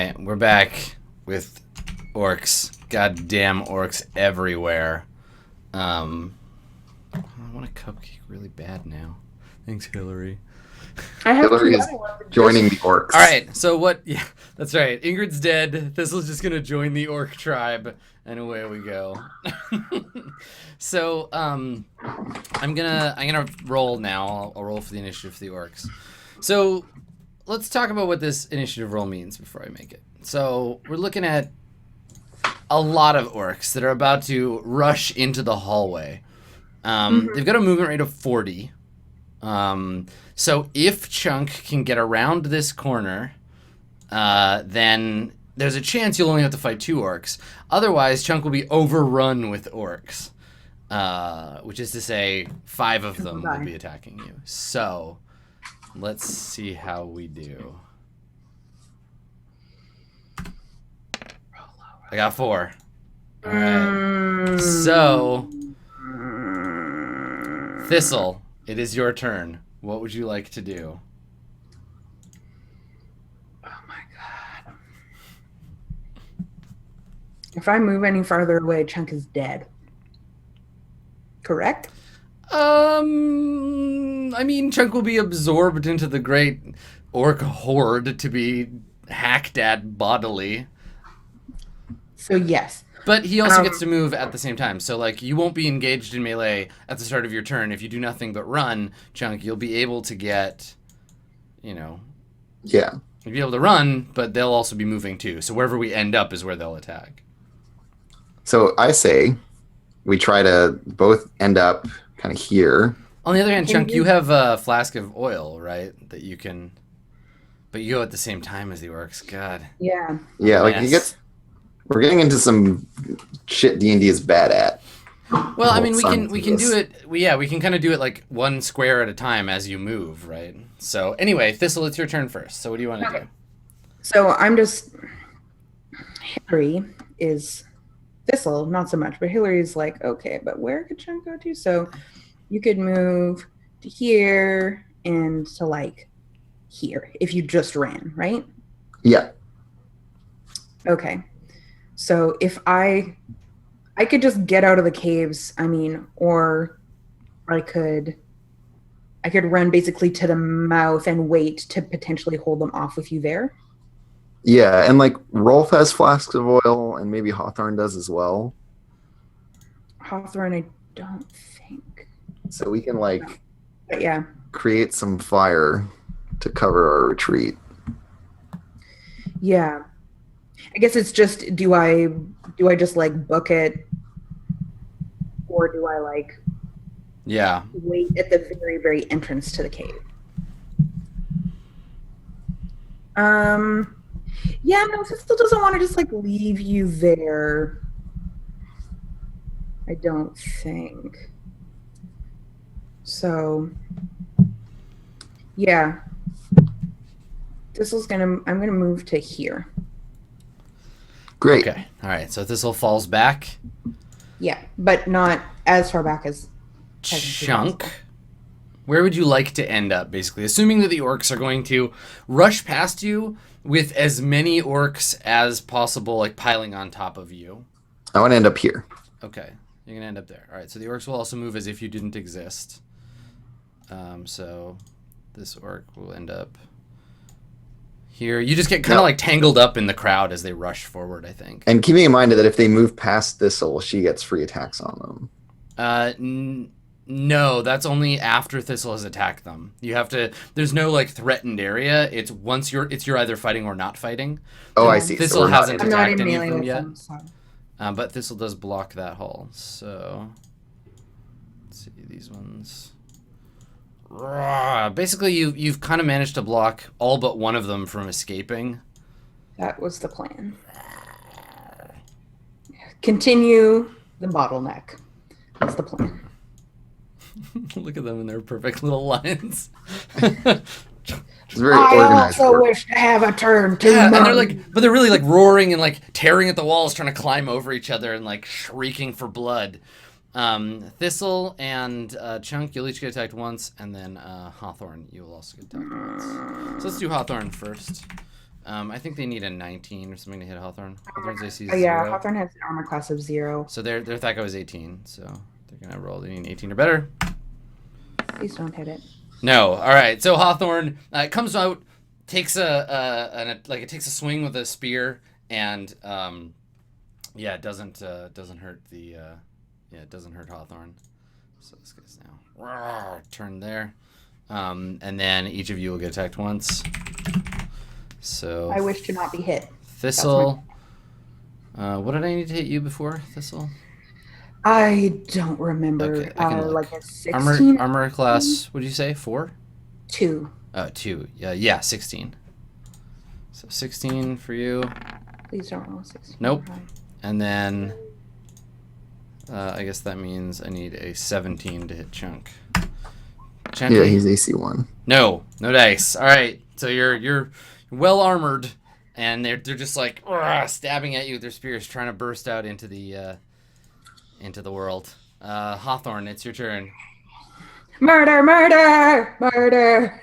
right, we're back with orcs. Goddamn orcs everywhere. I want a cupcake really bad now. Thanks, Hillary. I have Hillary two is other ones. joining the orcs. All right, so what? Yeah, that's right. Ingrid's dead. Thistle's just gonna join the orc tribe, and away we go. So, I'm gonna roll now. I'll roll for the initiative for the orcs. So, let's talk about what this initiative roll means before I make it. So, we're looking at a lot of orcs that are about to rush into the hallway. They've got a movement rate of 40. So if Chunk can get around this corner, then there's a chance you'll only have to fight 2 orcs. Otherwise, Chunk will be overrun with orcs, which is to say 5 of them will be attacking you. So let's see how we do. I got 4. All right. So, Thistle, it is your turn. What would you like to do? Oh my god. If I move any farther away, Chunk is dead. Correct? I mean, Chunk will be absorbed into the great orc horde to be hacked at bodily. So yes. But he also gets to move at the same time. So, like, you won't be engaged in melee at the start of your turn. If you do nothing but run, Chunk, you'll be able to get, Yeah. You'll be able to run, but they'll also be moving too. So wherever we end up is where they'll attack. So I say we try to both end up kind of here. On the other hand, Chunk, you have a flask of oil, right? That you can... But you go at the same time as the orcs. God. Yeah. Yeah, like he gets... We're getting into some shit D&D is bad at. Well, I mean, we can do it. We can kind of do it like one square at a time as you move, right? So anyway, Thistle, it's your turn first. So what do you want to do? So I'm just... Hillary is... Thistle, not so much, but Hillary's like, okay, but where could Chunk go to? So you could move to here and to like here if you just ran, right? Yeah. Okay. So if I could just get out of the caves, I mean, or I could run basically to the mouth and wait to potentially hold them off with you there. Yeah, and like Rolf has flasks of oil, and maybe Hawthorne does as well. Hawthorne, I don't think. So we can like But yeah. create some fire to cover our retreat. Yeah. I guess it's just do I just like book it, or do I like wait at the very, very entrance to the cave? Yeah, no, if it still doesn't want to just like leave you there. I don't think. So yeah. I'm gonna move to here. Great. Okay. All right. So Thistle falls back. Yeah, but not as far back as Chunk. Where would you like to end up, basically? Assuming that the orcs are going to rush past you with as many orcs as possible, like piling on top of you. I want to end up here. Okay. You're going to end up there. All right. So the orcs will also move as if you didn't exist. So this orc will end up here. You just get kind of like tangled up in the crowd as they rush forward, I think. And keeping in mind that if they move past Thistle, she gets free attacks on them. No, that's only after Thistle has attacked them. You have to. There's no like threatened area. It's once you're either fighting or not fighting. Oh, I see. Thistle hasn't attacked any of them yet. So. But Thistle does block that hole. So let's see these ones. Basically, you've kind of managed to block all but one of them from escaping. That was the plan. Continue the bottleneck. That's the plan. Look at them in their perfect little lines. It's very I organized. also wish to have a turn to and they're really like roaring and like tearing at the walls, trying to climb over each other and like shrieking for blood. Thistle and Chunk, you'll each get attacked once, and then Hawthorne, you will also get attacked once. So let's do Hawthorne first. I think they need a 19 or something to hit Hawthorne. Hawthorne's AC is Oh, yeah, 0. Hawthorne has an armor class of 0. So their Thaco is 18. So they're gonna roll. They need an 18 or better. Please don't hit it. No. All right. So Hawthorne comes out, takes it takes a swing with a spear, and it doesn't hurt it doesn't hurt Hawthorne. So this guy's now turn there, and then each of you will get attacked once. So I wish to not be hit. Thistle. What did I need to hit you before, Thistle? I don't remember. Okay, I can look. Like a 16? Armor class. What did you say? 4? 2. 2. Yeah, 16. So 16 for you. Please don't roll 16. Nope. And then I guess that means I need a 17 to hit Chunk. Yeah, he's AC 1. No dice. All right. So you're well armored, and they're just like stabbing at you with their spears, trying to burst out into the world. Hawthorne, it's your turn. Murder, murder, murder.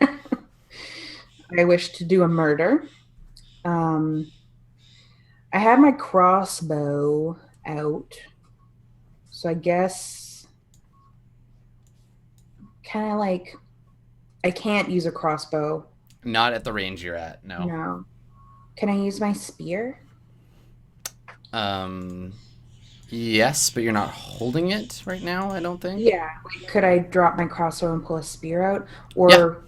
I wish to do a murder. I have my crossbow out, so I guess kind of like I can't use a crossbow. Not at the range you're at. No. No. Can I use my spear? Yes, but you're not holding it right now, I don't think. Yeah. Like, could I drop my crossbow and pull a spear out? Or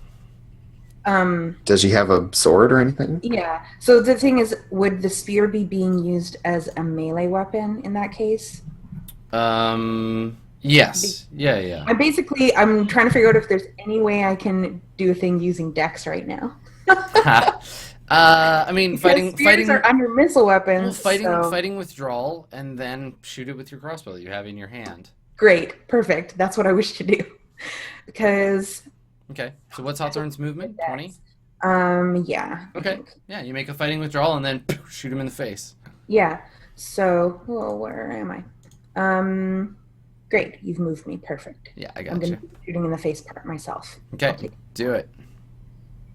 Does she have a sword or anything? yeah. So the thing is, would the spear be being used as a melee weapon in that case? Yes. Yeah. I'm trying to figure out if there's any way I can do a thing using Dex right now. I mean, fighting are under missile weapons. Fighting withdrawal, and then shoot it with your crossbow that you have in your hand. Great, perfect. That's what I wish to do. Because okay, so what's Hawthorne's movement? 20. Yeah. Okay, yeah, you make a fighting withdrawal and then shoot him in the face. Yeah. So, where am I? Great, you've moved me. Perfect. Yeah, I I'm got you. going to be shooting in the face part myself. Okay, do it.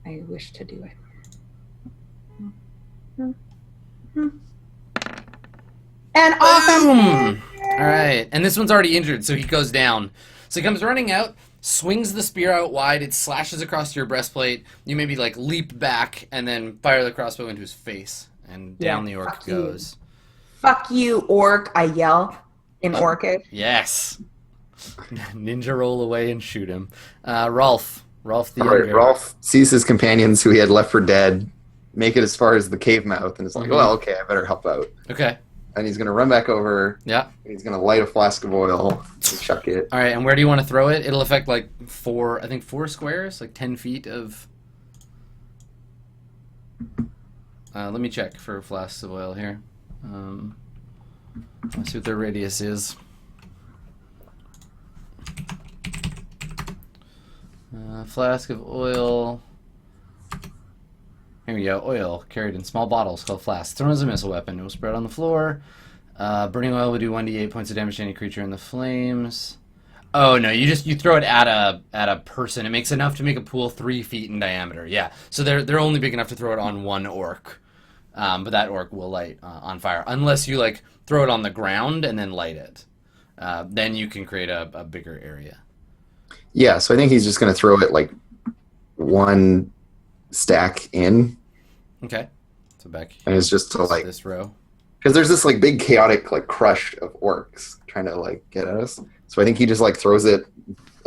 I wish to do it. And awesome! All right, and this one's already injured, so he goes down. So he comes running out, swings the spear out wide, it slashes across your breastplate. You maybe like leap back and then fire the crossbow into his face, and down the orc goes. Fuck you, orc! I yell in Orcish. Yes. Ninja roll away and shoot him. Rolf the Alright, Rolf sees his companions who he had left for dead make it as far as the cave mouth, and is like, well, okay, I better help out. Okay. And he's going to run back over. Yeah. And he's going to light a flask of oil and chuck it. All right, and where do you want to throw it? It'll affect like 4 squares, like 10 feet of... let me check for flasks of oil here. Let's see what their radius is. Flask of oil... Here we go. Oil carried in small bottles called flasks. Thrown as a missile weapon. It will spread on the floor. Burning oil will do 1d8 points of damage to any creature in the flames. Oh no! You throw it at a person. It makes enough to make a pool 3 feet in diameter. Yeah. So they're only big enough to throw it on one orc, but that orc will light on fire unless you like throw it on the ground and then light it. Then you can create a bigger area. Yeah. So I think he's just going to throw it like one stack in. Okay. So back. And it's just to like this row. Because there's this like big chaotic like crush of orcs trying to like get at us. So I think he just like throws it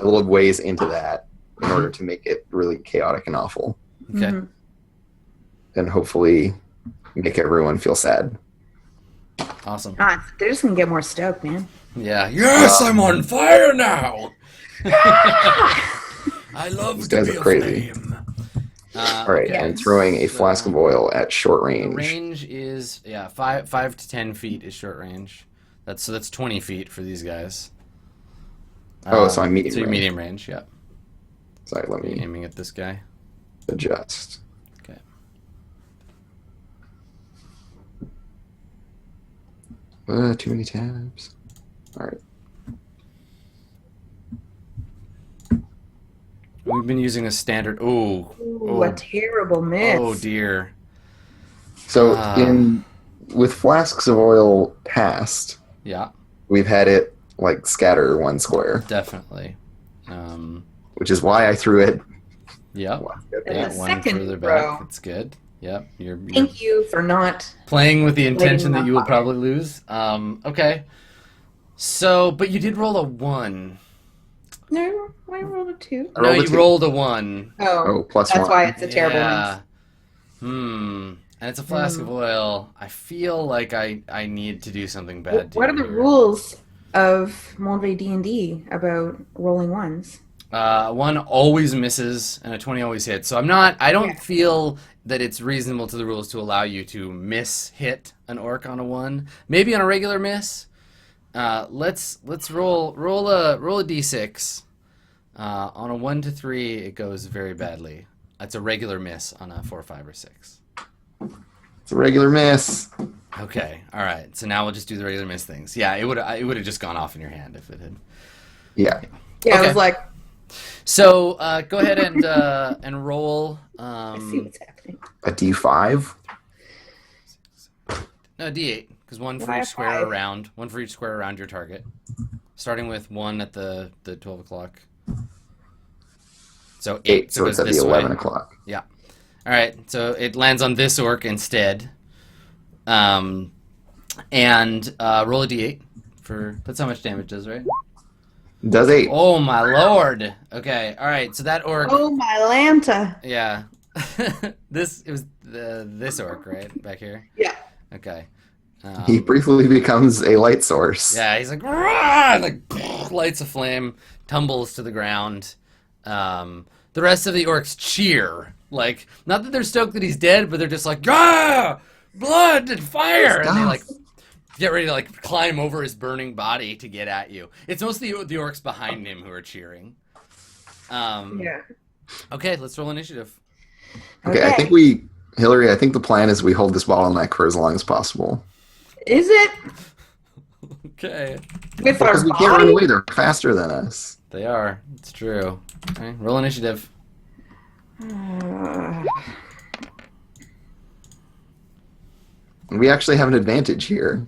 a little ways into that in order to make it really chaotic and awful. Okay. Mm-hmm. And hopefully make everyone feel sad. Awesome. They're just gonna get more stoked, man. Yeah. Yes, I'm on fire now. I love These to guys be are crazy. a flame. All right, okay. and throwing a flask of oil at short range. The range is 5 to 10 feet is short range. That's 20 feet for these guys. So I'm medium. So you're range. medium range, yeah. Sorry, let me Aiming at this guy. adjust. Okay. Too many tabs. All right. We've been using a standard. Ooh, a terrible miss. Oh dear. So Ah. with flasks of oil past, Yeah, we've had it like scatter one square, definitely. which is why I threw it. Yep. And Yeah, the one second further back. row, That's good. Yep. You're thank you for not playing with the lighting intention that them you will on probably lose. Okay. So, but you did roll a 1. No, I rolled a 2. I No, rolled a you 2. rolled a 1. Oh, Oh, plus that's why 1. it's a terrible Yeah. miss. And it's a flask of oil. I feel like I need to do something bad to What you are the here. rules of Molde D&D about rolling ones? 1 always misses and a 20 always hits. So I don't Yeah. feel that it's reasonable to the rules to allow you to miss hit an orc on a 1. Maybe on a regular miss. Let's roll a d6. On a 1 to 3 it goes very badly. It's a regular miss on a 4, 5, or 6. It's a regular miss. Okay. All right. So now we'll just do the regular miss things. Yeah, it would have just gone off in your hand if it had. Yeah. Yeah, Okay. I was like, So go ahead and roll. I see what's happening. A D5. No, D8, because one for Why each a square 5? around. One for each square around your target. Starting with 1 at the 12 o'clock. So 8. 8, so it it's goes at the this 11 way. o'clock. Yeah. All right. So it lands on this orc instead. And roll a D8 for that's how much damage does, right? Does 8. Oh my lord. Okay. All right. So that orc. Oh, my Lanta. Yeah. This orc right back here. Yeah. Okay. He briefly becomes a light source. Yeah, he's like, "Rah!" Like lights a flame, tumbles to the ground. The rest of the orcs cheer, like not that they're stoked that he's dead, but they're just like, "Ah, blood and fire!" And they like get ready to like climb over his burning body to get at you. It's mostly the orcs behind him who are cheering. Yeah. Okay, let's roll initiative. Okay, I think Hillary, I think the plan is we hold this bottleneck for as long as possible. Is it? Okay, With our Because we can't run body? away, they're faster than us. they are. It's true. Okay, roll initiative. We actually have an advantage here.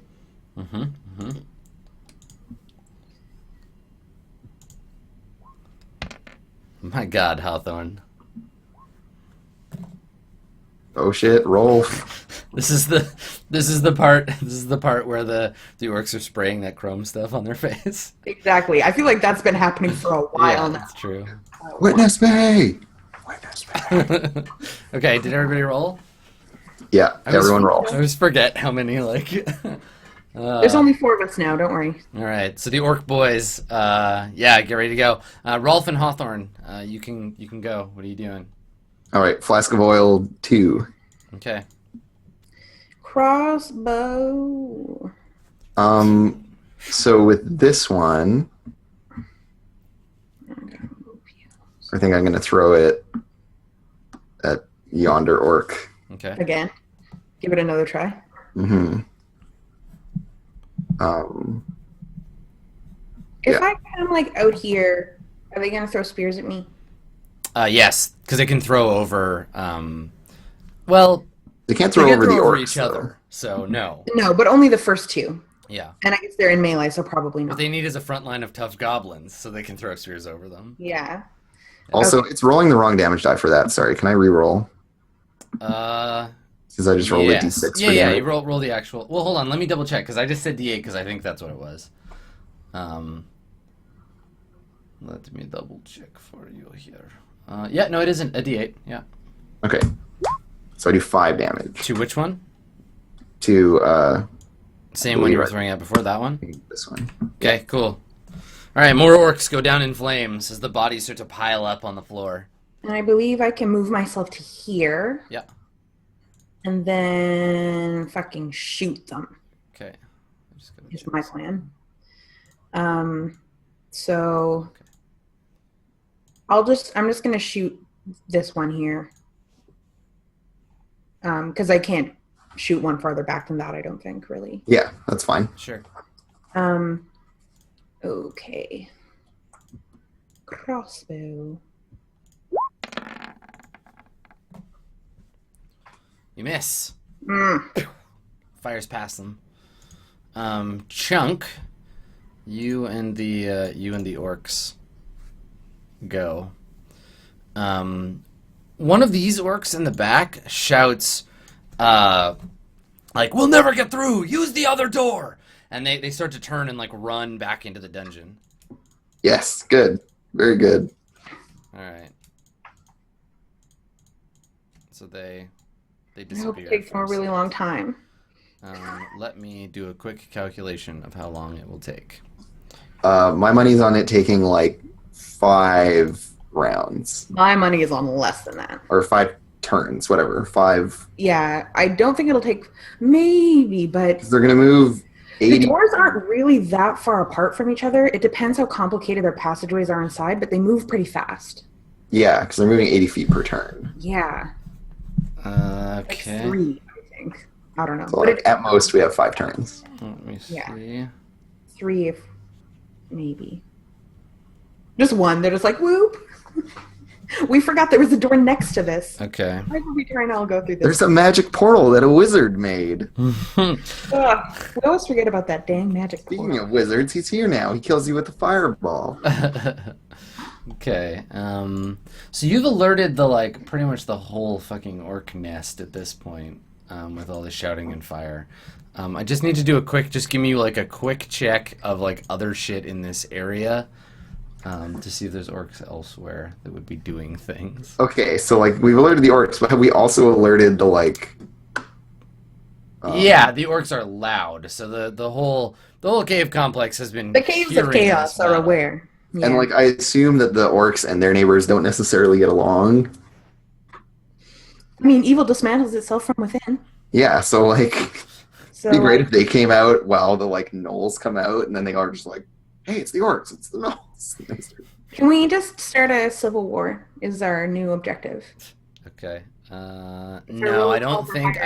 My God, Hawthorne. Oh shit, roll. This is the part where the orcs are spraying that chrome stuff on their face. Exactly. I feel like that's been happening for a while Yeah, now. that's true. Witness me! Witness me! Okay, did everybody roll? Yeah, everyone roll. I always forget how many like. There's only 4 of us now, don't worry. All right, so the orc boys, yeah, get ready to go. Rolf and Hawthorne, you can go. What are you doing? Alright, flask of oil 2. Okay. Crossbow. So with this one, I think I'm gonna throw it at yonder orc. Okay. Again. Give it another try. Mm-hmm. If Yeah. I come like out here, are they gonna throw spears at me? Yes, because it can throw over. Well, They can't they throw can over the throw over orcs, each though. other. So no. No, but only the first 2. Yeah. And I guess they're in melee, so probably What not. they need is a front line of tough goblins so they can throw spears over them. Yeah. Also, Okay. it's rolling the wrong damage die for that. Sorry, can I re-roll? Because I just rolled a d6 Yeah, for yeah, damage. you roll the actual. Well, hold on, let me double check because I just said D8 because I think that's what it was. Let me double check for you here. Yeah, no, it isn't a D8. Yeah. Okay. So I do 5 damage To which one? to Same one you were Right. throwing at before that one. this one. Okay, cool. All right, more orcs go down in flames as the bodies start to pile up on the floor. And I believe I can move myself to here. Yeah. And then fucking shoot them. Okay. I'm just gonna Is check my this. plan. So I'm just gonna shoot this one here. Because I can't shoot one farther back than that, I don't think, really. Yeah, that's fine. Sure. Okay. Crossbow. You miss. Fires past them. Chunk, you and the orcs go. One of these orcs in the back shouts, like, "We'll never get through! Use the other door!" And they start to turn and, like, run back into the dungeon. Yes, good. Very good. Alright. So they I hope disappear. it takes them a first. really long time. Let me do a quick calculation of how long it will take. My money's on it taking like 5 rounds. My money is on less than that. Or 5 turns, whatever. 5. Yeah, I don't think it'll take, maybe, but They're going to move the 80. doors aren't really that far apart from each other. It depends how complicated their passageways are inside, but they move pretty fast. Yeah, because they're moving 80 feet per turn. Yeah. Like Okay. 3, I think. I don't know. So But like, at most, we have 5 turns. Let me see. Yeah. 3 if maybe. Just 1. They're just like, whoop. We forgot there was a door next to this. Okay. Why were we trying to all go through this? There's a magic portal that a wizard made. Ugh, we always forget about that dang magic Speaking portal. of wizards, he's here now. He kills you with a fireball. Okay. So you've alerted the, like, pretty much the whole fucking orc nest at this point, with all the shouting and fire. I just need to do just give me, like, a quick check of, like, other shit in this area, to see if there's orcs elsewhere that would be doing things. Okay, so like we've alerted the orcs, but have we also alerted the like? Yeah, the orcs are loud, so the whole cave complex has been The caves of hearing chaos this are battle. aware. Yeah. And like I assume that the orcs and their neighbors don't necessarily get along. I mean, evil dismantles itself from within. Yeah, so like So it'd be great if they came out while the like gnolls come out, and then they are just like, "Hey, it's the orcs, it's the gnolls." can we just start a civil war? Is our new objective? Okay. No, really I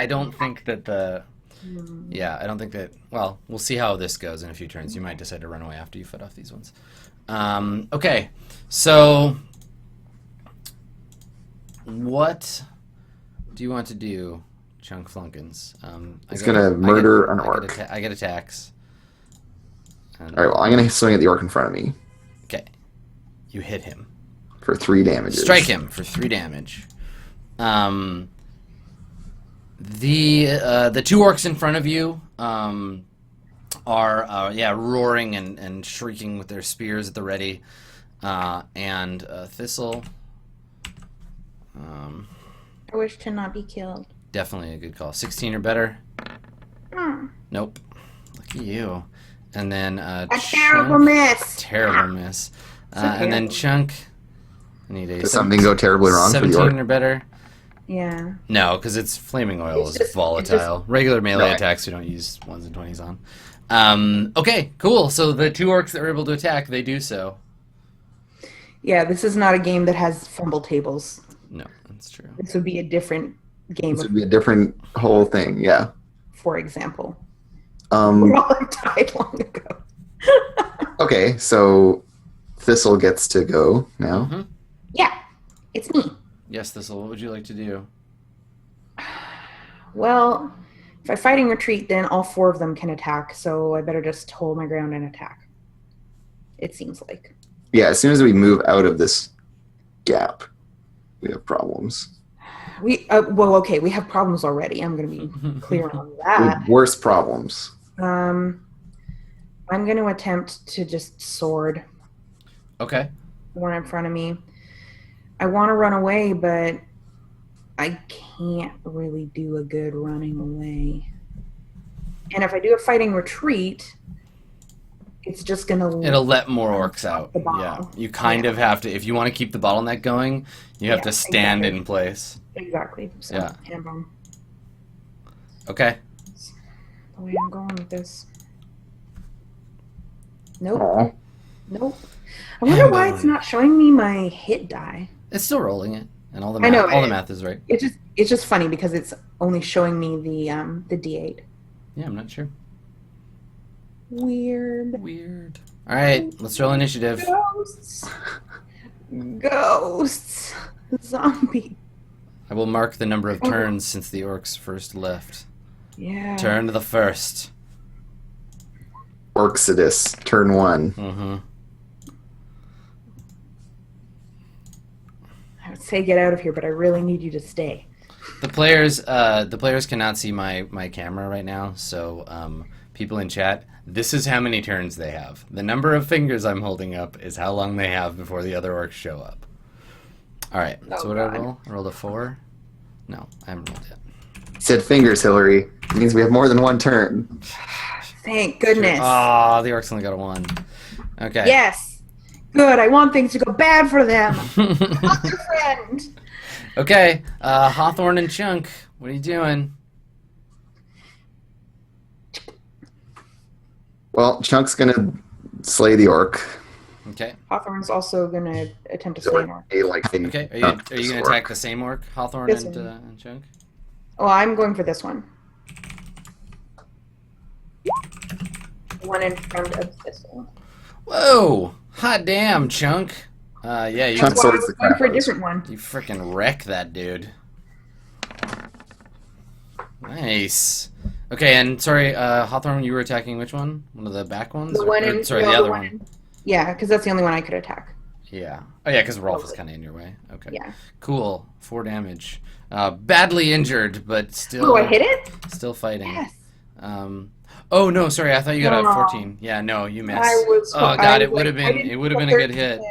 don't think that the. Hmm. Yeah, I don't think that. Well, we'll see how this goes in a few turns. You might decide to run away after you fight off these ones. Okay, so what do you want to do, Chunk Flunkins? He's gonna murder an orc. I get attacks. And, All right, well, I'm gonna swing at the orc in front of me okay, you hit him. for 3 damages. Strike him for 3 damage. The 2 orcs in front of you are roaring and shrieking with their spears at the ready, and Thistle. I wish to not be killed. Definitely a good call. 16 or better. Nope. Look at you. And then A terrible miss. Terrible miss. So And then terrible. Chunk. I need a Does something go terribly wrong for the 17 orc? or better. Yeah. No, because it's flaming oil It's is just- volatile. Regular melee Right. attacks we don't use 1s and 20s on. Okay, cool. So the 2 orcs that were able to attack, they do so. Yeah, this is not a game that has fumble tables. No, that's true. This would be a different game, This would be a different whole thing. Yeah. for example. We all have died long ago. Okay, so Thistle gets to go now. Mhm. Yeah, it's me. Yes, Thistle, what would you like to do? Well, if I fighting retreat, then all 4 of them can attack, so I better just hold my ground and attack. It seems like. Yeah, as soon as we move out of this gap, we have problems. We we have problems already. I'm going to be clear on We that. have worse problems. I'm going to attempt to just sword Okay. the one in front of me. I want to run away, but I can't really do a good running away. And if I do a fighting retreat, it's just going to... It'll let more orcs out. The bottle. Yeah. You kind of have to, if you want to keep the bottleneck going, you have Yeah, to stand exactly. in place. Exactly. So, Yeah. hand bomb. Okay. The way I'm going with this. Nope. Aw. Nope. I wonder why it's not showing me my hit die. It's still rolling it. And all the I math, know, all the it- math is right. It's just funny because it's only showing me the D8. Yeah, I'm not sure. Weird. Weird. All right, let's roll initiative. Ghosts. Ghosts. Zombie. I will mark the number of turns since the orcs first left. Yeah. Turn to the first. Orxidus, turn 1. Mm-hmm. I would say get out of here, but I really need you to stay. The players cannot see my camera right now, so people in chat, this is how many turns they have. The number of fingers I'm holding up is how long they have before the other orcs show up. All right, so what did I roll? I rolled a 4. No, I haven't rolled yet. Said fingers, Hillary. It means we have more than 1 turn. Thank goodness. Oh, the orcs only got a 1. Okay. Yes. Good. I want things to go bad for them. Not your friend. Okay, Hawthorne and Chunk, what are you doing? Well, Chunk's gonna slay the orc. Okay. Hawthorne's also going to attempt to slay more. Okay, are you going to attack the same orc, Hawthorne and Chunk? Oh, I'm going for this one. The one in front of this one. Whoa! Hot damn, Chunk. Yeah, you Chunk That's why I swords was the going crap for a out of this. different one. You freaking wreck that dude. Nice. Okay, and sorry, Hawthorne, you were attacking which one? One of the back ones? The one in, sorry, no, the other one one. in- yeah, because that's the only one I could attack. Yeah. Oh, yeah, because Rolf is kind of in your way. Okay. Yeah. Cool. 4 damage. Badly injured, but still. Oh, I hit it? Still fighting. Yes. Oh no, sorry. I thought you got No. a 14. Yeah, no, you missed. I was. Oh god, it would have been. It would have been a good hit.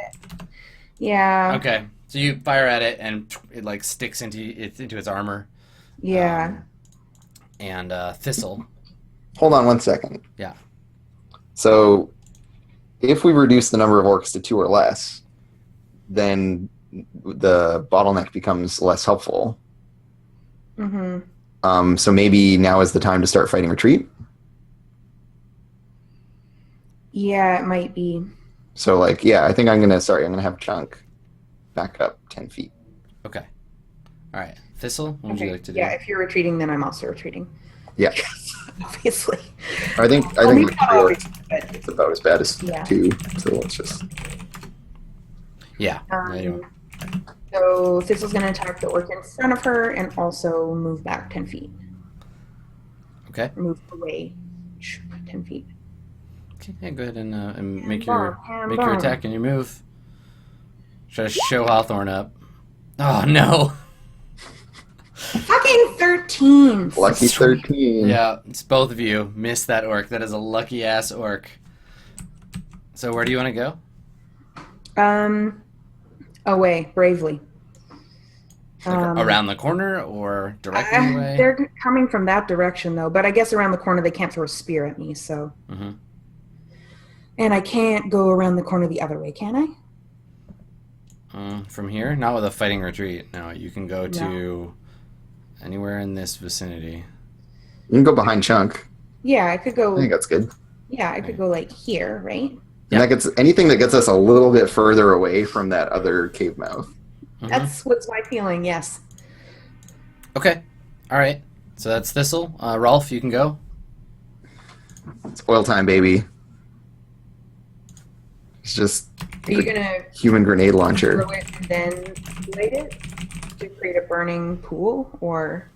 Yeah. Okay, so you fire at it and it like sticks into its armor. Yeah. And Thistle. Hold on 1 second. Yeah. So, if we reduce the number of orcs to 2 or less, then the bottleneck becomes less helpful. Mm-hmm. So maybe now is the time to start fighting retreat. Yeah, it might be. So like, yeah, I think I'm gonna have Chunk back up 10 feet. Okay. All right, Thistle. What would you like to do? Yeah, if you're retreating, then I'm also retreating. Yeah, Obviously. I think Well, maybe with not 3 always, orcs, but, it's about as bad as Yeah. 2. So let's just. Yeah. Anyway. So Thistle's going to attack the orc in front of her and also move back 10 feet. Okay. Move away 10 feet. Okay. Yeah, go ahead and make Bomb, your attack and your move. Try to show Hawthorne up. Oh no. Fucking 13. Lucky 13. Yeah, it's both of you. Missed that orc. That is a lucky ass orc. So where do you want to go? Away, bravely. Like around the corner or directly away? They're coming from that direction, though. But I guess around the corner they can't throw a spear at me, so. Mm-hmm. And I can't go around the corner the other way, can I? From here? Not with a fighting retreat. No, you can go to anywhere in this vicinity. You can go behind Chunk. Yeah, I could go. I think that's good. Yeah, I could go like here, right? And that gets anything that gets us a little bit further away from that other cave mouth. Mhm. That's what's my feeling. Yes. Okay. All right. So that's Thistle. Rolf, you can go. It's oil time, baby. It's just Are you gonna human grenade launcher. throw it and then light it to create a burning pool, or?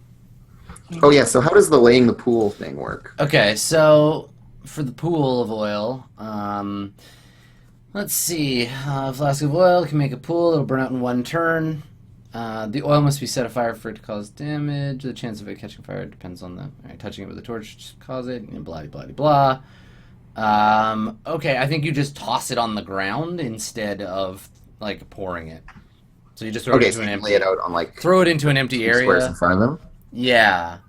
Oh yeah, so how does the laying the pool thing work? Okay, so for the pool of oil, let's see. A flask of oil can make a pool. It'll burn out in 1 turn. The oil must be set afire for it to cause damage. The chance of it catching fire depends on touching it with a torch to cause it. And blah blah blah. Okay, I think you just toss it on the ground instead of like pouring it. So you just throw it into so an you empty. lay it out on like Throw it into an empty squares in area. front of them. Yeah.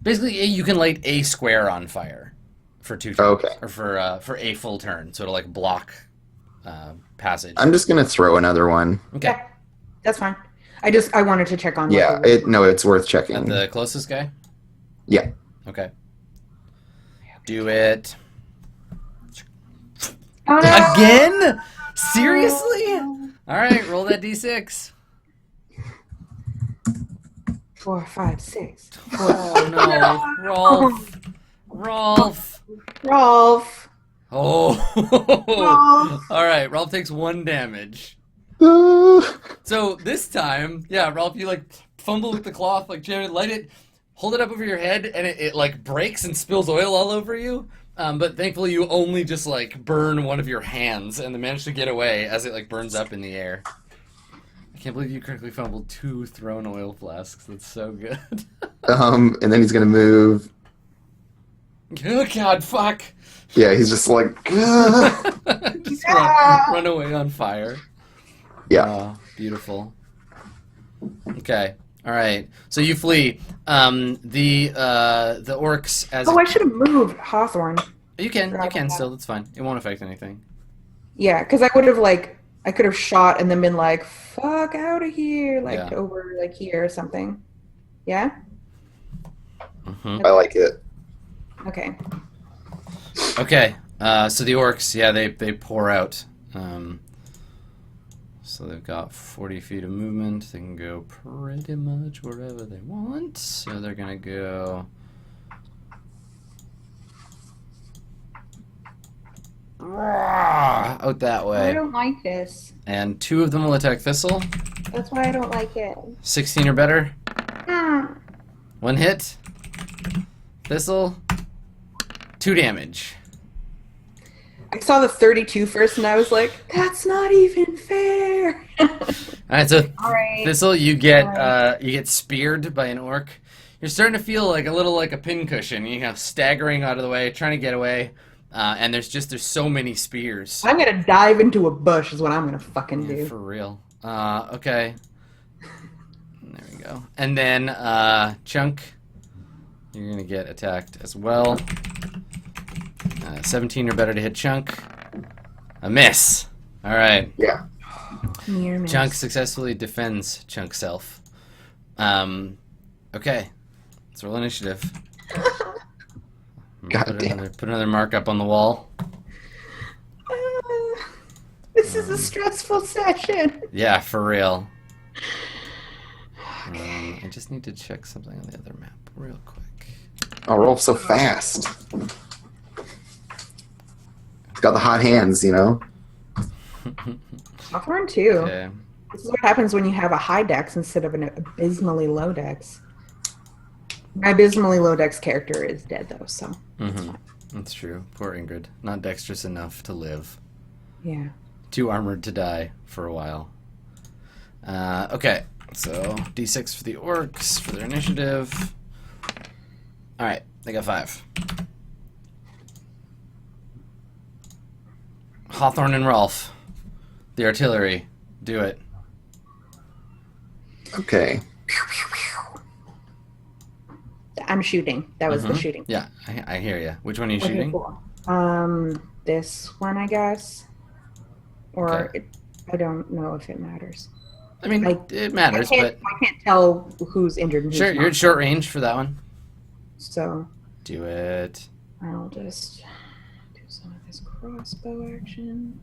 Basically, you can light a square on fire for 2 turns, Okay. or for a full turn, so it'll like block passage. I'm just gonna throw another one. Okay. Yeah, that's fine. I wanted to check on. what Yeah, the- it's worth checking. At the closest guy. Yeah. Okay. Do it Oh, no! again. Seriously? All right, roll that d6. 4, 5, 6. Oh no, Rolf. Rolf. Rolf. Oh. Rolf. All right, Rolf takes 1 damage. So this time, yeah, Ralph, you like fumble with the cloth, like Jared, light it, hold it up over your head, and it like breaks and spills oil all over you. But thankfully, you only just like burn one of your hands and then manage to get away as it like burns up in the air. I can't believe you correctly fumbled 2 thrown oil flasks. That's so good. And then he's gonna move. Oh God, fuck! Yeah, he's just like. Just run away on fire. Yeah. Oh, beautiful. Okay. All right. So you flee. The orcs as Oh, I should have moved Hawthorne. you can still. That's fine. It won't affect anything. Yeah, because I would have I could have shot and then been like, "Fuck out of here!" Yeah. Over here or something. Yeah. Mm-hmm. I like it. Okay. Okay. So the orcs, yeah, they pour out. So they've got 40 feet of movement. They can go pretty much wherever they want. So they're gonna go. Out that way. I don't like this. And 2 of them will attack Thistle. That's why I don't like it. 16 or better. Mm. 1 hit. Thistle. 2 damage. I saw the 32 first, and I was like, "That's not even fair." All right, so All right. Thistle, you get speared by an orc. You're starting to feel like a little like a pincushion. You know, staggering out of the way, trying to get away, and there's so many spears. I'm gonna dive into a bush. Is what I'm gonna fucking Yeah, do. for real. Okay. There we go. And then Chunk, you're gonna get attacked as well. 17 or better to hit Chunk. A miss. All right. Yeah. Near miss. Chunk successfully defends Chunk self. Okay. Let's roll initiative. God damn. Put another mark up on the wall. This is a stressful session. Yeah, for real. I just need to check something on the other map real quick. Oh, roll so fast. He's got the hot hands, you know. Hawthorne too. Okay. This is what happens when you have a high dex instead of an abysmally low dex. My abysmally low dex character is dead though, so That's true. Poor Ingrid. Not dexterous enough to live. yeah. Too armored to die for a while. Okay. So, D6 for the orcs for their initiative. Alright, they got 5. Hawthorne and Rolf. The artillery. Do it. Okay. I'm shooting. That was the shooting. Yeah, I hear you. Which one are you Okay, shooting? cool. This one, I guess. Or Okay. I don't know if it matters. I mean, Like, it matters, I but can't tell who's injured and who's sure, not. you're at short range for that one. So Do it. I'll just do some of this crossbow action.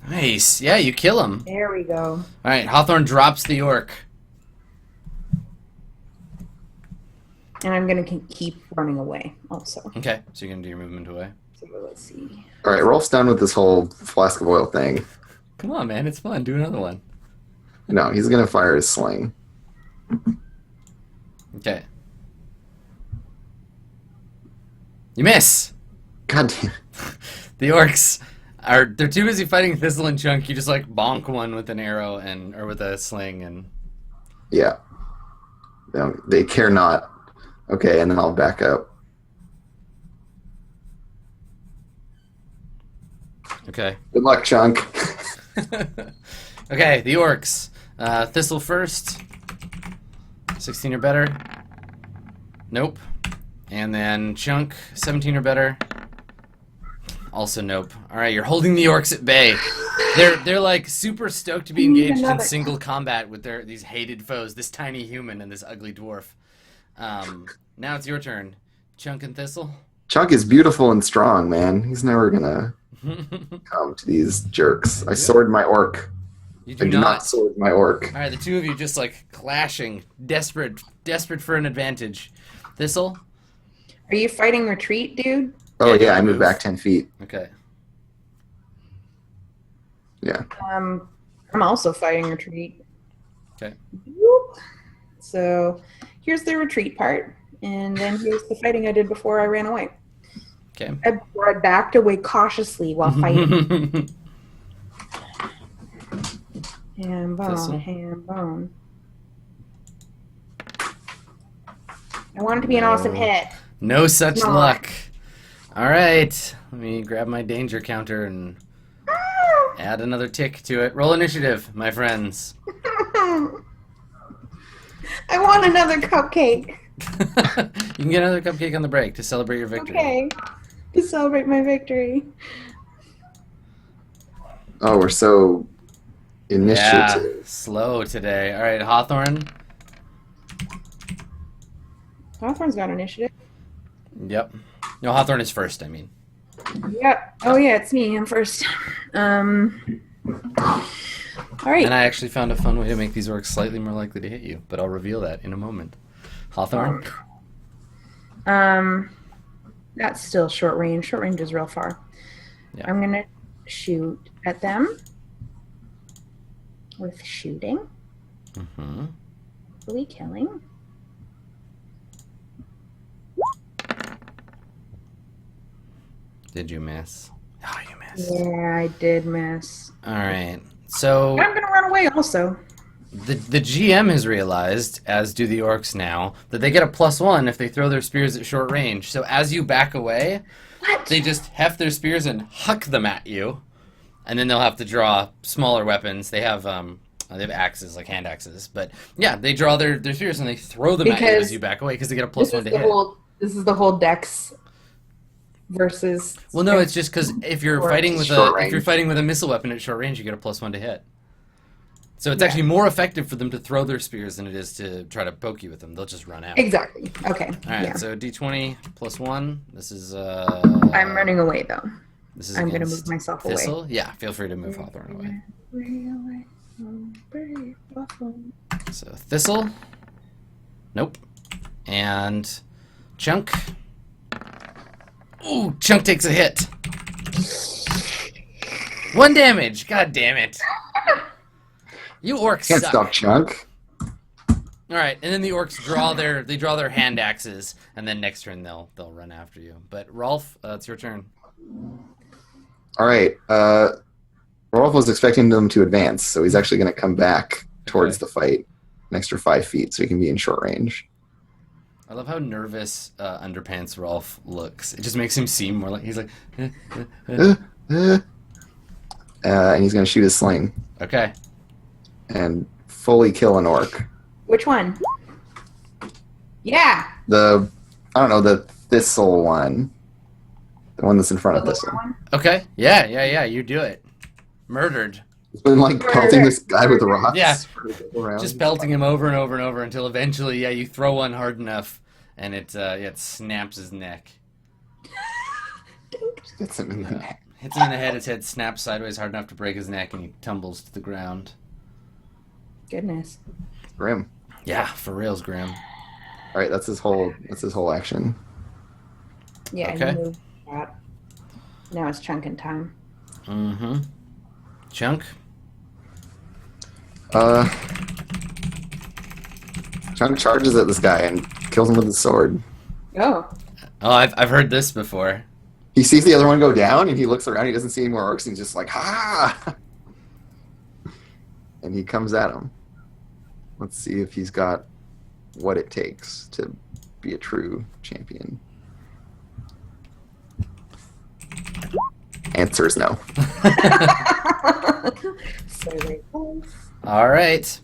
Nice. Yeah, you kill him. There we go. All right, Hawthorne drops the orc. And I'm going to keep running away also. Okay, so you're going to do your movement away. So let's see. All right, Rolf's done with this whole flask of oil thing. Come on, man. It's fun. Do another one. No, he's gonna fire his sling. Okay. You miss. God damn. The orcs they're too busy fighting Thistle and Chunk. You just like bonk one with an arrow or with a sling and Yeah. They care not. Okay, and then I'll back up. okay. Good luck, Chunk. Okay, the orcs. Thistle first. 16 or better. Nope. And then Chunk, 17 or better. Also nope. All right, you're holding the orcs at bay. They're like super stoked to be engaged in single combat with these hated foes, this tiny human and this ugly dwarf. Now it's your turn, Chunk and Thistle. Chunk is beautiful and strong, man. He's never gonna come to these jerks. I sword my orc. You I do not sword my orc. All right, the two of you just like clashing, desperate for an advantage. Thistle. Are you fighting retreat, dude? Oh Yeah, yeah, I move. moved back 10 feet. Okay. Yeah. I'm also fighting retreat. Okay. Whoop. So here's the retreat part, and then here's the fighting I did before I ran away. Okay. I backed away cautiously while fighting. Ham Thistle. bone, ham bone. I want it to be an awesome hit. No such Come on. luck. All right. Let me grab my danger counter and add another tick to it. Roll initiative, my friends. I want another cupcake. You can get another cupcake on the break to celebrate your victory. Okay. To celebrate my victory. Oh, we're so initiative. Yeah, slow today. All right, Hawthorne. Hawthorne's got initiative. Yep. No, Hawthorne is first, I mean. Yep. Oh yeah, it's me. I'm first. All right. And I actually found a fun way to make these orcs slightly more likely to hit you, but I'll reveal that in a moment. Hawthorne? That's still short range. Short range is real far. Yeah. I'm gonna shoot at them with shooting. Mm-hmm. Really killing. Did you miss? Oh, you missed. Yeah, I did miss. All right. So I'm gonna run away also. the GM has realized, as do the orcs now, that they get a +1 if they throw their spears at short range. So as you back away, What? they just heft their spears and huck them at you, and then they'll have to draw smaller weapons. They have axes, like hand axes, but yeah, they draw their spears and they throw them at you as you back away because they get a +1 to hit. This is the whole dex versus. Well, no, it's just because if you're Or fighting with short if you're range. fighting with a missile weapon at short range, you get a +1 to hit. So it's actually more effective for them to throw their spears than it is to try to poke you with them. They'll just run out. Exactly. Okay. All right, Yeah. so D20 +1. This is. I'm running away though. This is I'm gonna against move myself away. Thistle. Yeah, feel free to move Hawthorne away. So Thistle. Nope. And Chunk. Ooh, Chunk takes a hit. 1 damage. God damn it. You orcs Can't suck. stop Chunk. All right, and then the orcs draw their hand axes, and then next turn they'll run after you. But Rolf, it's your turn. All right. Rolf was expecting them to advance, so he's actually going to come back towards the fight, an extra 5 feet, so he can be in short range. I love how nervous Underpants Rolf looks. It just makes him seem more like he's like. And he's going to shoot his sling Okay. and fully kill an orc. Which one? Yeah. The thistle one. The one that's in front of The Thistle. lower one? Okay. Yeah. You do it. Murdered. He's been like pelting this guy with rocks. Yeah. for a couple rounds. Just pelting him over and over and over until eventually, yeah, you throw one hard enough, and it snaps his neck. Hits him in the neck. Hits him in the head. His head snaps sideways hard enough to break his neck, and he tumbles to the ground. Goodness. Grim. Yeah, for reals, Grim. All right, that's his whole action. Yeah. Okay. He moved that. Now it's chunking time. Mm-hmm. Chunk. Chunk charges at this guy and kills him with his sword. Oh. Oh, I've heard this before. He sees the other one go down, and he looks around. He doesn't see any more orcs, and he's just like, "Ha!" And he comes at him. Let's see if he's got what it takes to be a true champion. Answer is no. So very close. All right.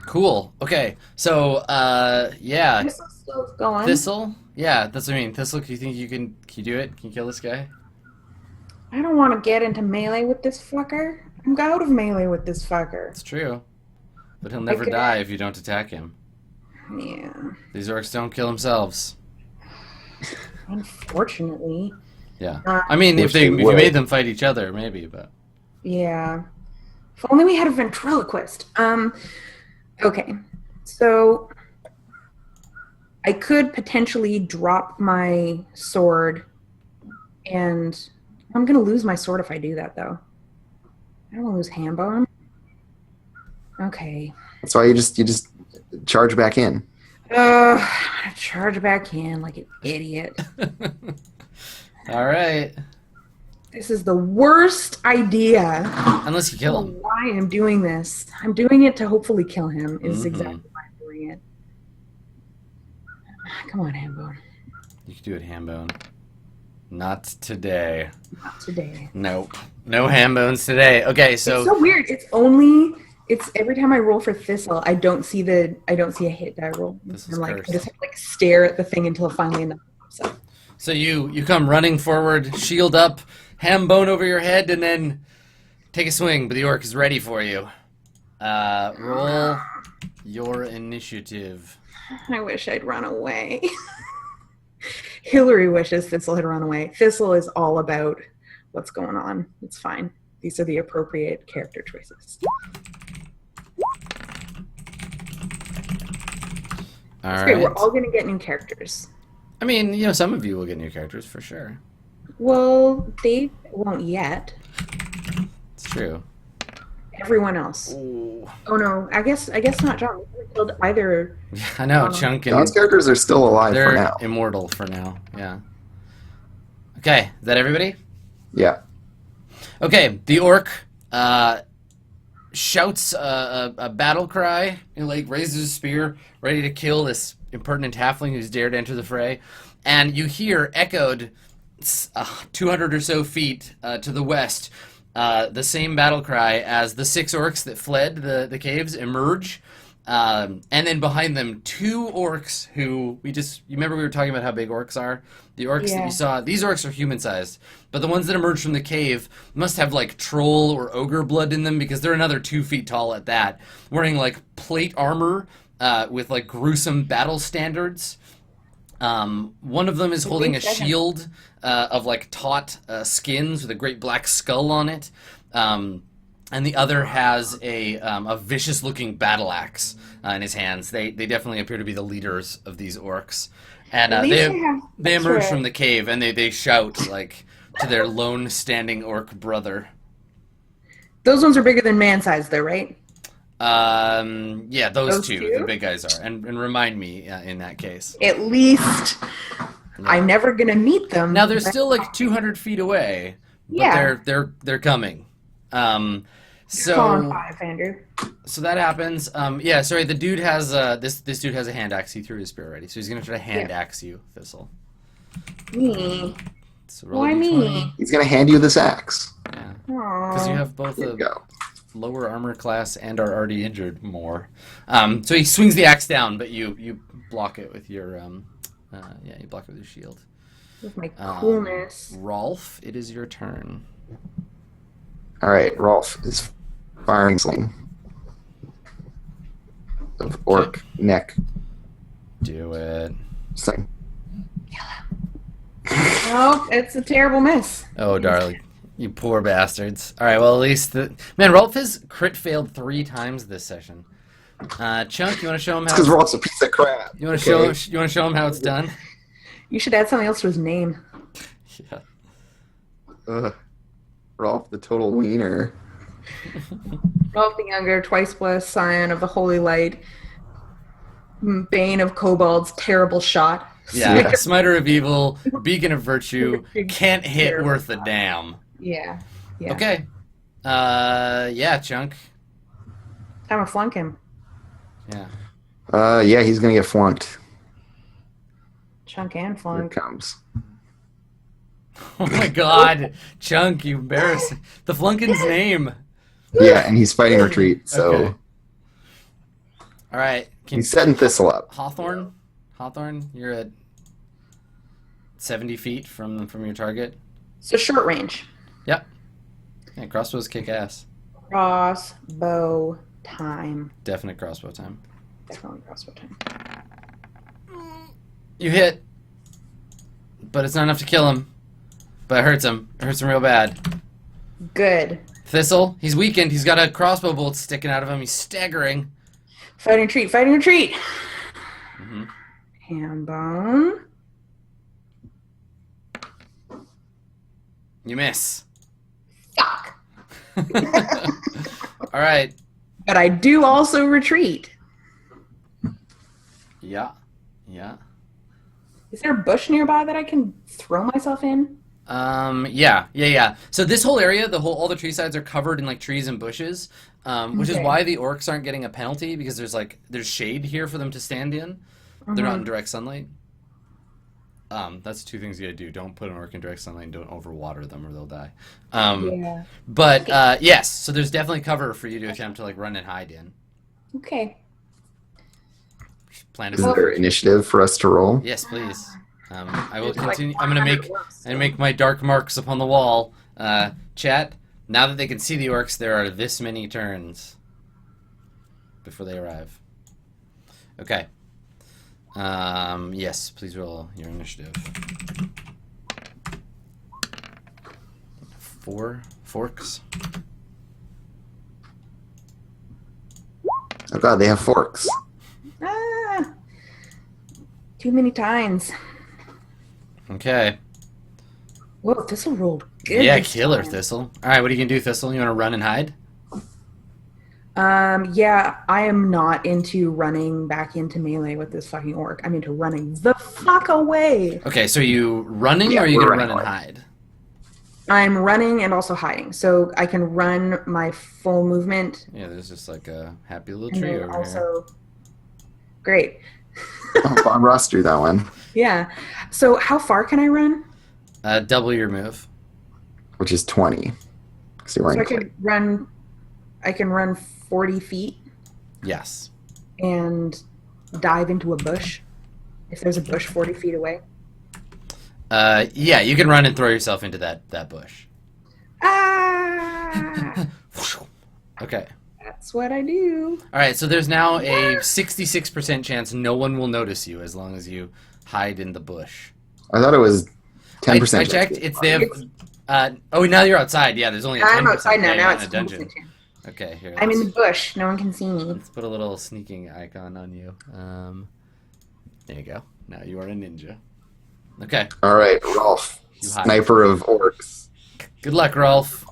Cool. Okay. So, yeah. This is still going. Thistle. Yeah, that's what I mean. Thistle, do you think can you do it? Can you kill this guy? I don't want to get into melee with this fucker. I'm out of melee with this fucker. It's true. But he'll never Okay. die if you don't attack him. Yeah. These orcs don't kill themselves. Unfortunately. Yeah. I mean, if Wish they you would. made them fight each other, maybe, but Yeah. If only we had a ventriloquist. Okay. So I could potentially drop my sword and I'm gonna lose my sword if I do that, though. I don't want to lose hand bone. Okay. That's why you just charge back in. I'm gonna charge back in like an idiot. All right. This is the worst idea. Unless you I kill don't know him. why I'm doing this. I'm doing it to hopefully kill him. Is Mhm. exactly why I'm doing it. Come on, Hambone. You can do it, Hambone. Not today. Not today. Nope. No ham bones today. Okay, It's so weird. It's every time I roll for Thistle, I don't see a hit die roll. This is I'm like, cursed. I just have to like stare at the thing until finally enough pops up. So you come running forward, shield up, ham bone over your head, and then take a swing. But the orc is ready for you. Roll your initiative. I wish I'd run away. Hillary wishes Thistle had run away. Thistle is all about what's going on. It's fine. These are the appropriate character choices. All It's right. great. We're all going to get new characters. I mean, some of you will get new characters for sure. Well, they won't yet. It's true. Everyone else. Ooh. Oh no, I guess not John. We haven't killed either. I know, Chunk and John's characters are still alive they're for now. immortal for now. Yeah. Okay, is that everybody? Yeah. Okay, the orc shouts a battle cry and raises his spear, ready to kill this impertinent halfling who's dared enter the fray. And you hear echoed 200 or so feet to the west the same battle cry as the 6 orcs that fled the caves emerge. And then behind them, 2 orcs who you remember we were talking about how big orcs are? The orcs that Yeah. you saw, these orcs are human-sized, but the ones that emerged from the cave must have troll or ogre blood in them because they're another 2 feet tall at that, wearing plate armor with gruesome battle standards. One of them is holding a shield of taut skins with a great black skull on it. And the other has a vicious-looking battle axe in his hands. They definitely appear to be the leaders of these orcs. And At least they that's emerge right. from the cave, and they shout, to their lone standing orc brother. Those ones are bigger than man size, though, right? Yeah, those Those two, two? the big guys are. And remind me in that case. At least I'm never gonna meet them. Now, they're still 200 feet away, but Yeah. they're coming. Come on, 5, Andrew. So that happens. Sorry. The dude has this dude has a hand axe. He threw his spear already, so he's gonna try to hand axe you, Thistle. Me. So roll a Why d20. me? He's gonna hand you this axe. Yeah, because you Aww. have both Here you a go. lower armor class and are already injured more. So he swings the axe down, but you block it with your you block it with your shield. With my coolness. Rolf, it is your turn. All right, Rolf is firing sling of orc neck Do it. sling. Nope, it's a terrible miss. Oh, darling. You poor bastards. All right, well, at least Rolf has crit failed 3 times this session. Chunk, you want to show him It's how? because Rolf's a piece of crap. You want to show him how it's done? You should add something else to his name. Yeah. Rolf, the total wiener. Rolf the Younger, twice blessed, scion of the Holy Light, bane of kobolds, terrible shot. Yeah. Yeah. Smiter of evil, beacon of virtue, can't hit Terrible worth a damn. Yeah. Okay. Chunk. Time to flunk him. Yeah. Yeah, he's gonna get flunked. Chunk and Here it flunk. comes. Oh my God, Chunk, you embarrassing. The flunkin's name. Yeah, and he's fighting retreat, so Okay. All right. he's setting Thistle up. Hawthorne, you're at 70 feet from your target. So short range. Yep. Yeah, crossbows kick ass. Crossbow time. Definite crossbow time. Definitely crossbow time. You hit, but it's not enough to kill him. But it hurts him. It hurts him real bad. Good. Thistle, he's weakened. He's got a crossbow bolt sticking out of him. He's staggering. Fighting retreat, fighting retreat. Mm-hmm. Hambone. You miss. Fuck. All right. But I do also retreat. Yeah. Yeah. Is there a bush nearby that I can throw myself in? Yeah. So this whole area, all the tree sides are covered in like trees and bushes, which is Okay. why the orcs aren't getting a penalty because there's shade here for them to stand in. They're not in direct sunlight. That's two things you gotta do. Don't put an orc in direct sunlight and don't overwater them or they'll die. Yeah. But yes, so there's definitely cover for you to attempt to like run and hide in. Okay. Plan Is to there initiative for us to roll? Yes, please. I will continue. I'm gonna make my dark marks upon the wall. Chat. Now that they can see the orcs, there are this many turns before they arrive. Okay. Yes, please roll your initiative. 4 forks. Oh god, they have forks. Ah, too many times. Okay. Whoa, Thistle rolled good. Yeah, this killer time. Thistle. All right, what are you gonna do, Thistle? You want to run and hide? Yeah, I am not into running back into melee with this fucking orc. I'm into running the fuck away. Okay, so are you running Yeah, or are you we're gonna run running and away. hide? I'm running and also hiding, so I can run my full movement. Yeah, there's just like a happy little And tree then over here. also, great. Oh, Bob Ross drew that one, Yeah. So how far can I run? Double your move. which is 20. So you're So I wearing can run 40 feet Yes. and dive into a bush if there's a bush 40 feet away. Yeah, you can run and throw yourself into that bush. Ah, Okay. that's what I do. All right, so there's now a 66% chance no one will notice you as long as you hide in the bush. I thought it was 10%. I checked. They have. Oh, now you're outside. Yeah, there's only a 10% I'm outside now. yeah, Now you're it's in a dungeon. 100% chance. Okay, here. I'm in the Let's, bush. No one can see me. let's put a little sneaking icon on you. There you go. Now you are a ninja. Okay. All right, Rolf, You hide. sniper of orcs. Good luck, Rolf.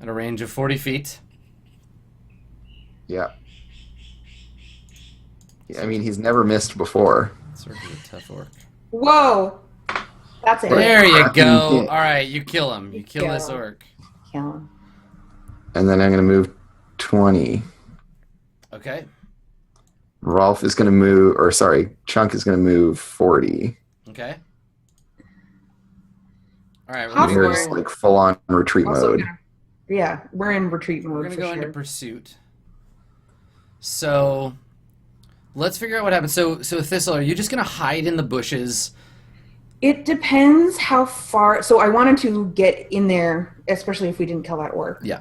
At a range of 40 feet. Yeah. I mean, he's never missed before. This orc is a tough orc. Whoa. That's it. There you go. Yeah. All right, you kill him. You kill this go. orc. Kill him. And then I'm going to move 20. Okay. Rolf is going to move, or sorry, Chunk is going to move 40. Okay. All right. How And here's far? like full on retreat Also mode. Yeah, we're in retreat mode We're gonna for go sure. into pursuit. So let's figure out what happens. So Thistle, are you just gonna hide in the bushes? It depends how far. So I wanted to get in there, especially if we didn't kill that orc. Yeah.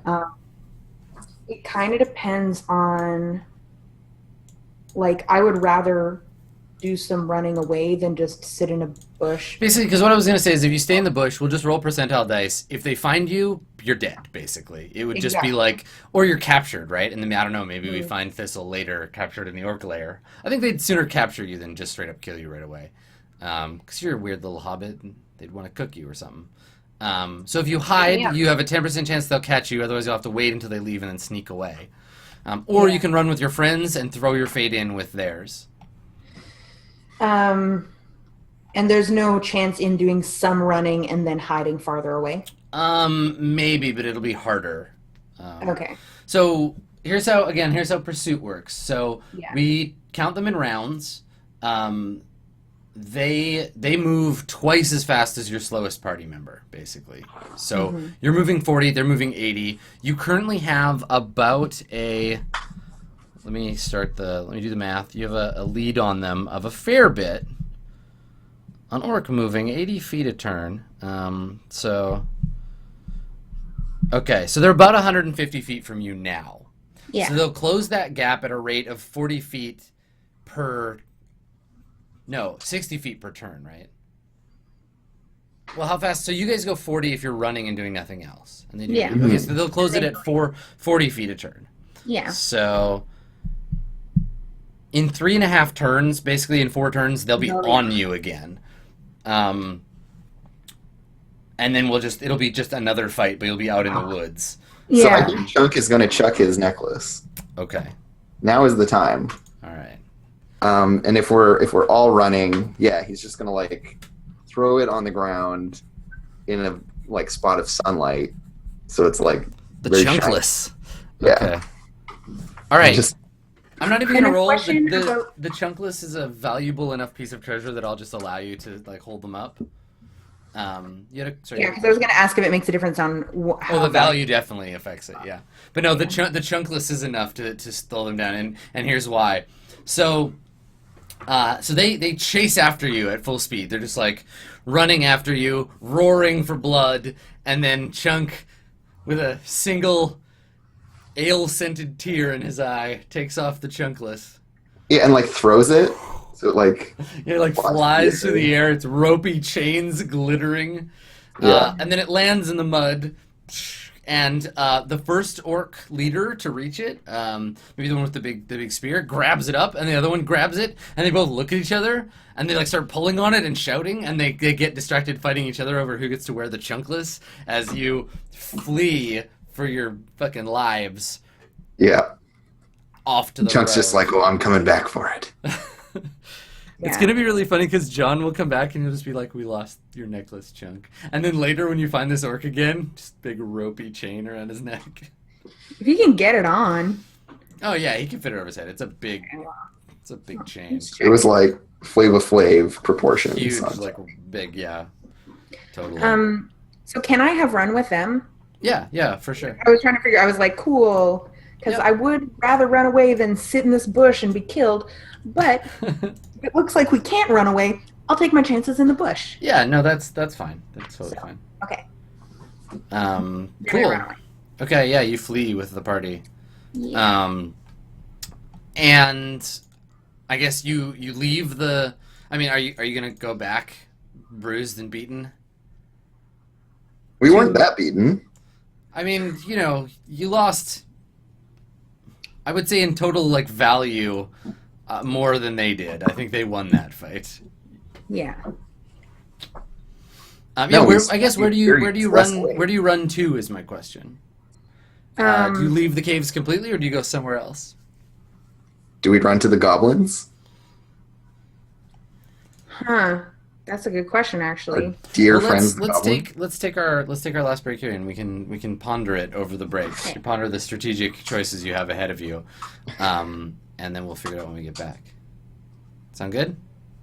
It kind of depends on. Like, I would rather do some running away than just sit in a bush. Basically, because what I was gonna say is, if you stay in the bush, we'll just roll percentile dice. If they find you, you're dead. Basically, it would just be Exactly. like, or you're captured, right? And then I don't know, maybe we Mhm. find Thistle later, captured in the orc lair. I think they'd sooner capture you than just straight up kill you right away, because you're a weird little hobbit, and they'd want to cook you or something. So if you hide, Yeah. you have a 10% chance they'll catch you. Otherwise, you'll have to wait until they leave and then sneak away. Or Yeah. you can run with your friends and throw your fate in with theirs. And there's no chance in doing some running and then hiding farther away. Maybe, but it'll be harder. Okay. So here's how pursuit works. So Yeah. we count them in rounds. They move twice as fast as your slowest party member, basically. So you're moving 40, they're moving 80. You currently have about a. Let me do the math. You have a lead on them of a fair bit. An orc moving 80 feet a turn. Okay, so they're about 150 feet from you now. Yeah. So they'll close that gap at a rate of 40 feet per. No, 60 feet per turn, right? Well, how fast? So you guys go 40 if you're running and doing nothing else. And they do. Yeah. Okay, so they'll close it at 40 feet a turn. Yeah. So in 3.5 turns, basically in 4 turns, they'll be Oh, yeah. on you again. and then it'll be just another fight, but you'll be out in the woods. So I Yeah. think Chunk is going to chuck his necklace. Okay. Now is the time. All right. And if we're all running, yeah, he's just going to like throw it on the ground in a like spot of sunlight, so it's like The very shiny. chunkless. Yeah. Okay. All right. Just I'm not even And gonna a roll. question The about- chunkless is a valuable enough piece of treasure that I'll just allow you to like hold them up. Sorry. Yeah, because I was going to ask if it makes a difference on how Oh, the value definitely affects it. Yeah, but no, the chunkless is enough to slow them down, and here's why. So they chase after you at full speed. They're just like running after you, roaring for blood, and then Chunk, with a single ale-scented tear in his eye, takes off the chunkless. yeah, and like throws it, so it like It like flies through the air. It's ropey chains glittering, Yeah. and then it lands in the mud. And the first orc leader to reach it, maybe the one with the big spear, grabs it up, and the other one grabs it, and they both look at each other, and they like start pulling on it and shouting, and they get distracted fighting each other over who gets to wear the chunkless as you flee for your fucking lives yeah. off to the Chunk's road. just like, oh, I'm coming back for it. It's Yeah. gonna be really funny because John will come back and he'll just be like, "We lost your necklace, Chunk." And then later, when you find this orc again, just big ropey chain around his neck. If you can get it on. Oh yeah, he can fit it over his head. It's a big chain, It was like Flava Flav proportions. huge, on like big, yeah, totally. So can I have run with them? Yeah, for sure. I was trying to figure. I was like, cool, because Yep. I would rather run away than sit in this bush and be killed. But if it looks like we can't run away, I'll take my chances in the bush. Yeah, no, that's fine. That's totally So, fine. Okay. Then I Cool. run away. Okay, yeah, you flee with the party. Yeah. And I guess you leave the. I mean, are you gonna go back, bruised and beaten? We weren't that beaten. I mean, you lost. I would say in total, like value, more than they did. I think they won that fight. Yeah. No, I guess where do you Wesley. run to is my question. Do you leave the caves completely, or do you go somewhere else? Do we run to the goblins? Huh. That's a good question, actually. Our dear Well, friends, the let's goblins? take our last break here, and we can ponder it over the break. Okay. Ponder the strategic choices you have ahead of you, and then we'll figure it out when we get back. Sound good?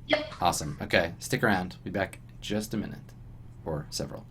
Yep. Awesome. Okay, stick around. We'll be back in just a minute, or several.